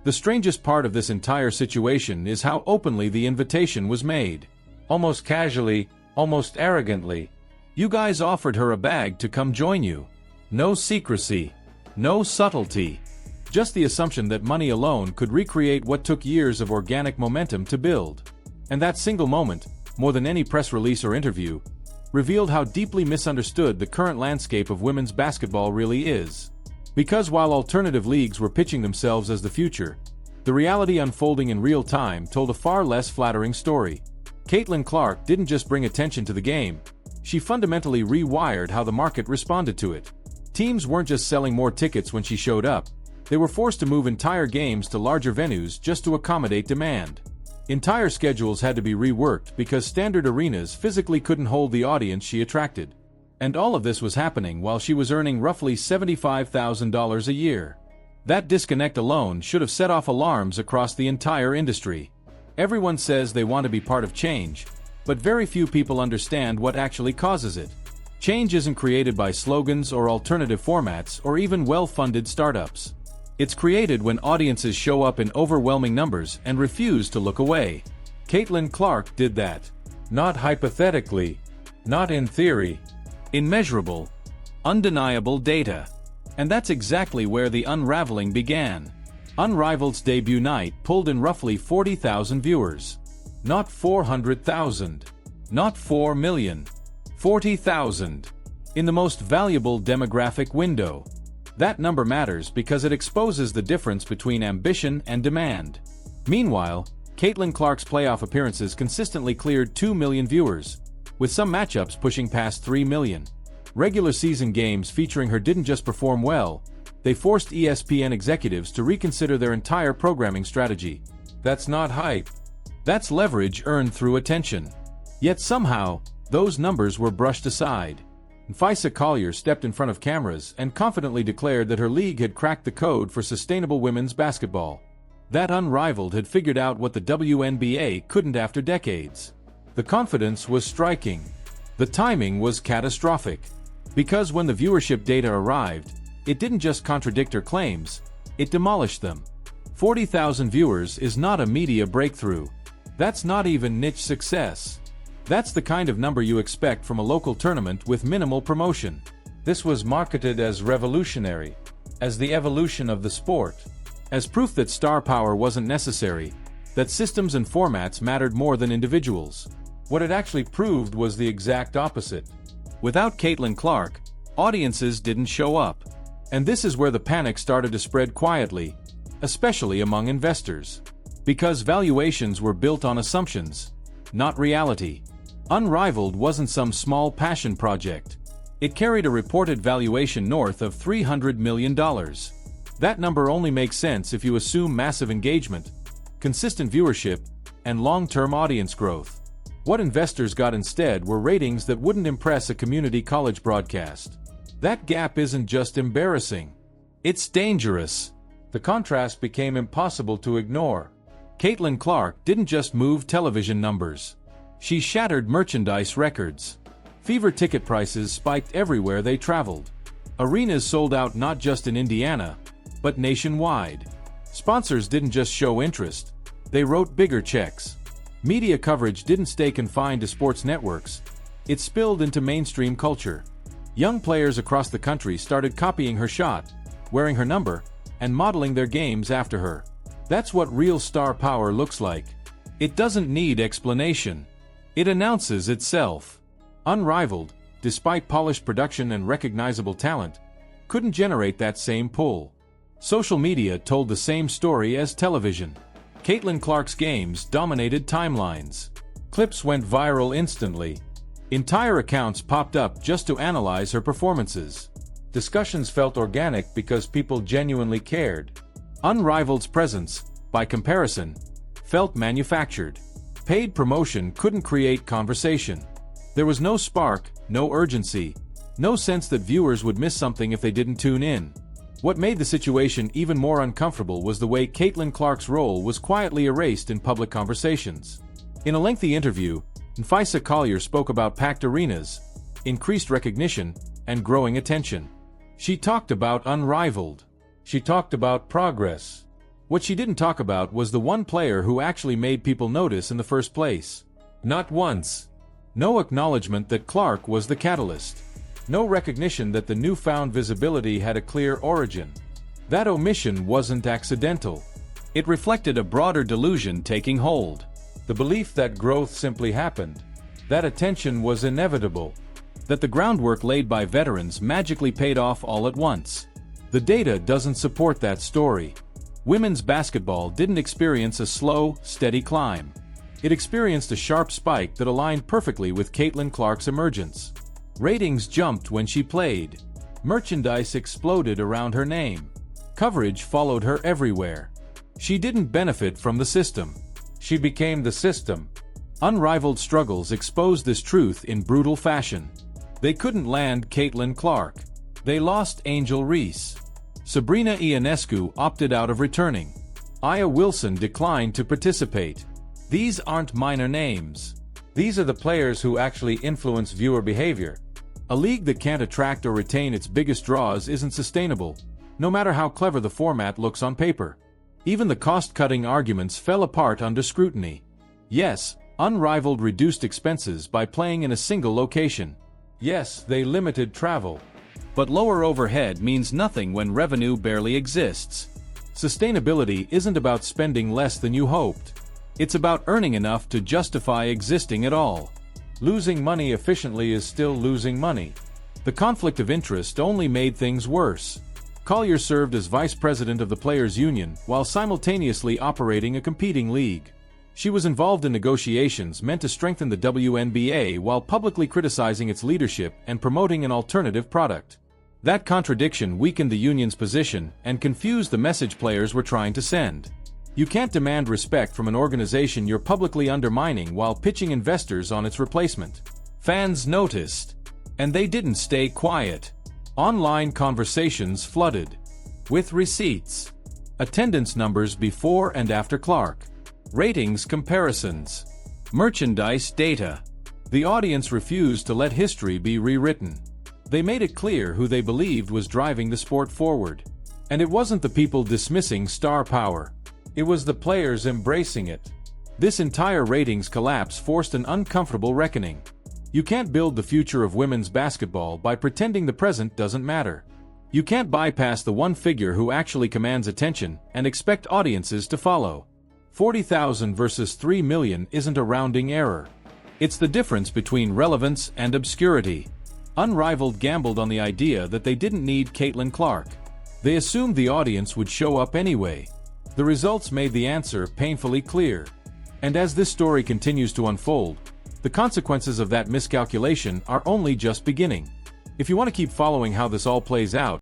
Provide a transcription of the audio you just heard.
The strangest part of this entire situation is how openly the invitation was made. Almost casually, almost arrogantly. You guys offered her a bag to come join you. No secrecy. No subtlety. Just the assumption that money alone could recreate what took years of organic momentum to build. And that single moment, more than any press release or interview, revealed how deeply misunderstood the current landscape of women's basketball really is. Because while alternative leagues were pitching themselves as the future, the reality unfolding in real time told a far less flattering story. Caitlin Clark didn't just bring attention to the game, she fundamentally rewired how the market responded to it. Teams weren't just selling more tickets when she showed up, they were forced to move entire games to larger venues just to accommodate demand. Entire schedules had to be reworked because standard arenas physically couldn't hold the audience she attracted. And all of this was happening while she was earning roughly $75,000 a year. That disconnect alone should have set off alarms across the entire industry. Everyone says they want to be part of change, but very few people understand what actually causes it. Change isn't created by slogans or alternative formats or even well-funded startups. It's created when audiences show up in overwhelming numbers and refuse to look away. Caitlin Clark did that. Not hypothetically. Not in theory. In measurable, undeniable data. And that's exactly where the unraveling began. Unrivaled's debut night pulled in roughly 40,000 viewers. Not 400,000. Not 4 million. 40,000. In the most valuable demographic window. That number matters because it exposes the difference between ambition and demand. Meanwhile, Caitlin Clark's playoff appearances consistently cleared 2 million viewers, with some matchups pushing past 3 million. Regular season games featuring her didn't just perform well, they forced ESPN executives to reconsider their entire programming strategy. That's not hype. That's leverage earned through attention. Yet somehow, those numbers were brushed aside. Napheesa Collier stepped in front of cameras and confidently declared that her league had cracked the code for sustainable women's basketball. That Unrivaled had figured out what the WNBA couldn't after decades. The confidence was striking. The timing was catastrophic. Because when the viewership data arrived, it didn't just contradict her claims, it demolished them. 40,000 viewers is not a media breakthrough. That's not even niche success. That's the kind of number you expect from a local tournament with minimal promotion. This was marketed as revolutionary, as the evolution of the sport, as proof that star power wasn't necessary, that systems and formats mattered more than individuals. What it actually proved was the exact opposite. Without Caitlin Clark, audiences didn't show up. And this is where the panic started to spread quietly, especially among investors. Because valuations were built on assumptions, not reality. Unrivaled wasn't some small passion project. It carried a reported valuation north of $300 million. That number only makes sense if you assume massive engagement, consistent viewership, and long-term audience growth. What investors got instead were ratings that wouldn't impress a community college broadcast. That gap isn't just embarrassing. It's dangerous. The contrast became impossible to ignore. Caitlin Clark didn't just move television numbers. She shattered merchandise records. Fever ticket prices spiked everywhere they traveled. Arenas sold out not just in Indiana, but nationwide. Sponsors didn't just show interest, they wrote bigger checks. Media coverage didn't stay confined to sports networks, it spilled into mainstream culture. Young players across the country started copying her shot, wearing her number, and modeling their games after her. That's what real star power looks like. It doesn't need explanation. It announces itself. Unrivaled, despite polished production and recognizable talent, couldn't generate that same pull. Social media told the same story as television. Caitlin Clark's games dominated timelines. Clips went viral instantly. Entire accounts popped up just to analyze her performances. Discussions felt organic because people genuinely cared. Unrivaled's presence, by comparison, felt manufactured. Paid promotion couldn't create conversation. There was no spark, no urgency, no sense that viewers would miss something if they didn't tune in. What made the situation even more uncomfortable was the way Caitlin Clark's role was quietly erased in public conversations. In a lengthy interview, Napheesa Collier spoke about packed arenas, increased recognition, and growing attention. She talked about Unrivaled. She talked about progress. What she didn't talk about was the one player who actually made people notice in the first place. Not once. No acknowledgement that Clark was the catalyst. No recognition that the newfound visibility had a clear origin. That omission wasn't accidental. It reflected a broader delusion taking hold. The belief that growth simply happened. That attention was inevitable. That the groundwork laid by veterans magically paid off all at once. The data doesn't support that story. Women's basketball didn't experience a slow, steady climb. It experienced a sharp spike that aligned perfectly with Caitlin Clark's emergence. Ratings jumped when she played. Merchandise exploded around her name. Coverage followed her everywhere. She didn't benefit from the system. She became the system. Unrivaled struggles exposed this truth in brutal fashion. They couldn't land Caitlin Clark. They lost Angel Reese. Sabrina Ionescu opted out of returning. Aya Wilson declined to participate. These aren't minor names. These are the players who actually influence viewer behavior. A league that can't attract or retain its biggest draws isn't sustainable, no matter how clever the format looks on paper. Even the cost-cutting arguments fell apart under scrutiny. Yes, Unrivaled reduced expenses by playing in a single location. Yes, they limited travel. But lower overhead means nothing when revenue barely exists. Sustainability isn't about spending less than you hoped. It's about earning enough to justify existing at all. Losing money efficiently is still losing money. The conflict of interest only made things worse. Collier served as vice president of the Players' Union while simultaneously operating a competing league. She was involved in negotiations meant to strengthen the WNBA while publicly criticizing its leadership and promoting an alternative product. That contradiction weakened the union's position and confused the message players were trying to send. You can't demand respect from an organization you're publicly undermining while pitching investors on its replacement. Fans noticed. And they didn't stay quiet. Online conversations flooded. With receipts. Attendance numbers before and after Clark. Ratings comparisons. Merchandise data. The audience refused to let history be rewritten. They made it clear who they believed was driving the sport forward. And it wasn't the people dismissing star power. It was the players embracing it. This entire ratings collapse forced an uncomfortable reckoning. You can't build the future of women's basketball by pretending the present doesn't matter. You can't bypass the one figure who actually commands attention and expect audiences to follow. 40,000 versus 3 million isn't a rounding error. It's the difference between relevance and obscurity. Unrivaled gambled on the idea that they didn't need Caitlin Clark. They assumed the audience would show up anyway. The results made the answer painfully clear. And as this story continues to unfold, the consequences of that miscalculation are only just beginning. If you want to keep following how this all plays out,